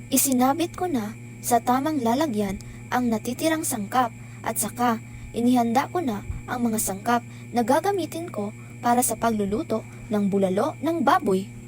Isinabit ko na sa tamang lalagyan ang natitirang sangkap at saka inihanda ko na ang mga sangkap na gagamitin ko para sa pagluluto ng bulalo ng baboy.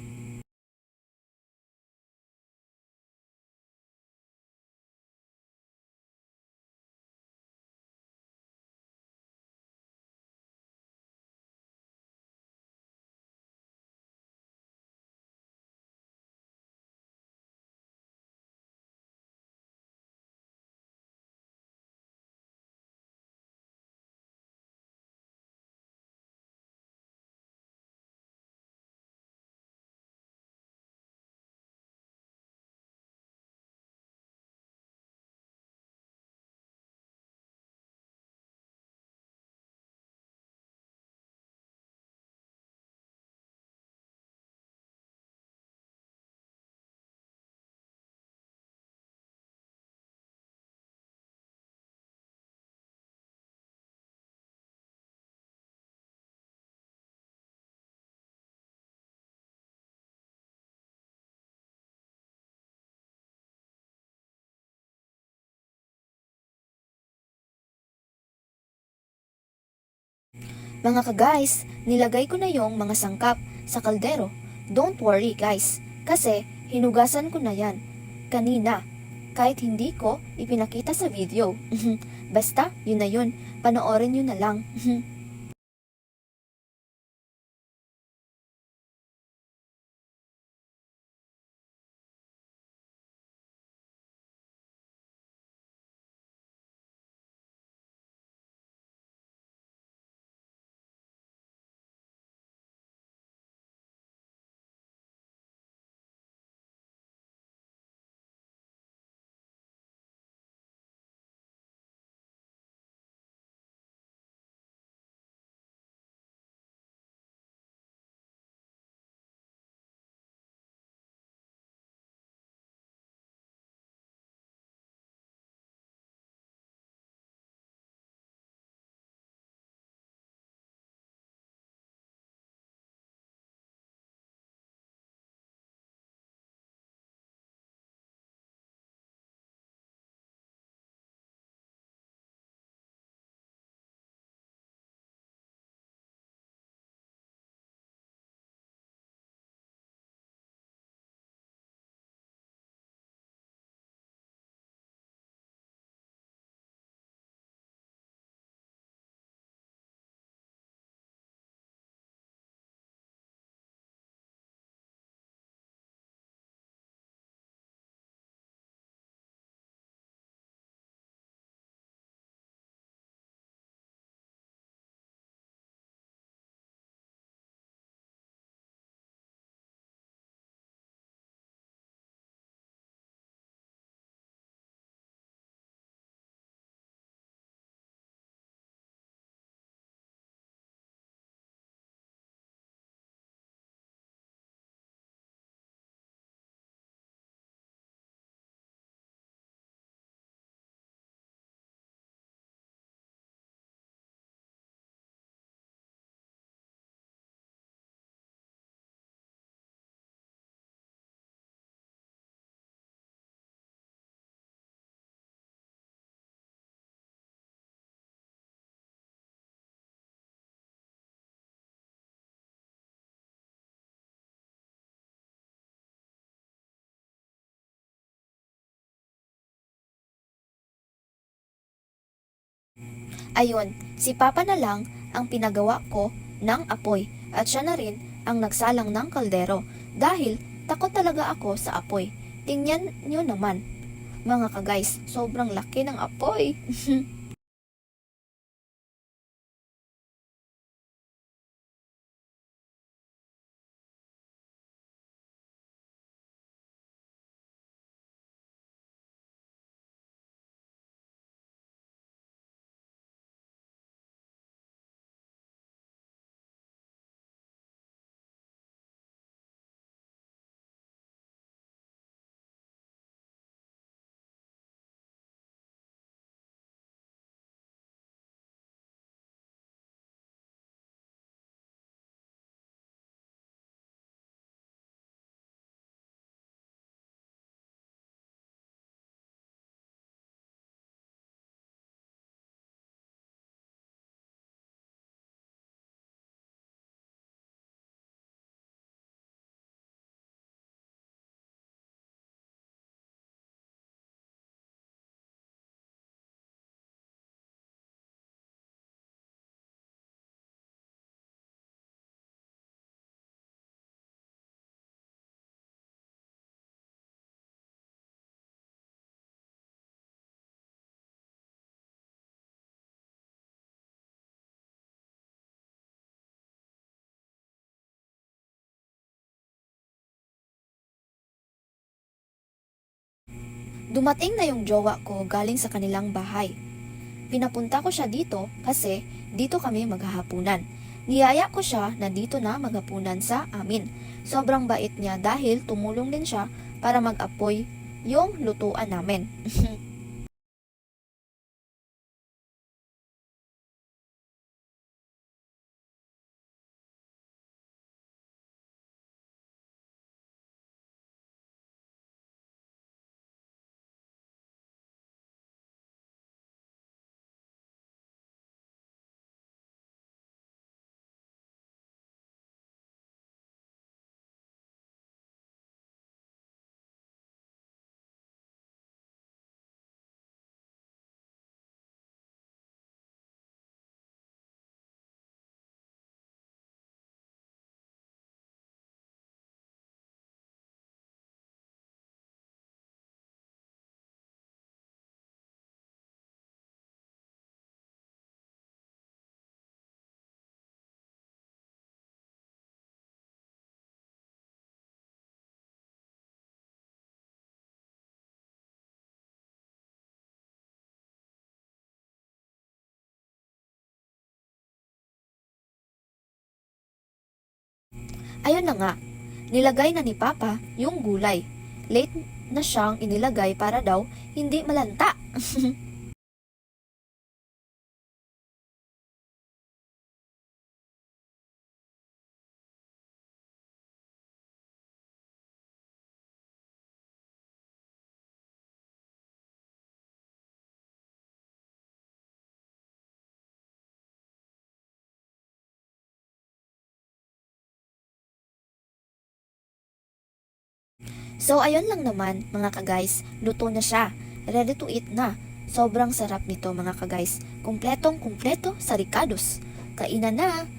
Mga ka-guys, nilagay ko na yung mga sangkap sa kaldero. Don't worry guys, kasi hinugasan ko na yan kanina. Kahit hindi ko ipinakita sa video. Basta, yun na yun. Panoorin nyo na lang. Ayun, si Papa na lang ang pinagawa ko ng apoy at siya na rin ang nagsalang ng kaldero dahil takot talaga ako sa apoy. Tingnan nyo naman, mga ka-guys, sobrang laki ng apoy. Dumating na yung jowa ko galing sa kanilang bahay. Pinapunta ko siya dito kasi dito kami maghahapunan. Niyaya ko siya na dito na maghapunan sa amin. Sobrang bait niya dahil tumulong din siya para mag-apoy yung lutuan namin. Ayun na nga, nilagay na ni Papa yung gulay. Late na siyang inilagay para daw hindi malanta. So ayun lang naman mga ka-guys, luto na siya. Ready to eat na. Sobrang sarap nito mga ka-guys. Kumpletong kumpleto sa Ricados. Kainan na!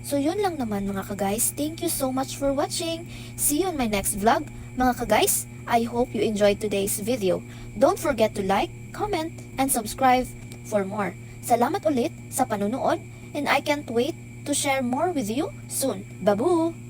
So yun lang naman mga ka-guys. Thank you so much for watching. See you on my next vlog. Mga ka-guys, I hope you enjoyed today's video. Don't forget to like, comment, and subscribe for more. Salamat ulit sa panunood and I can't wait to share more with you soon. Babu!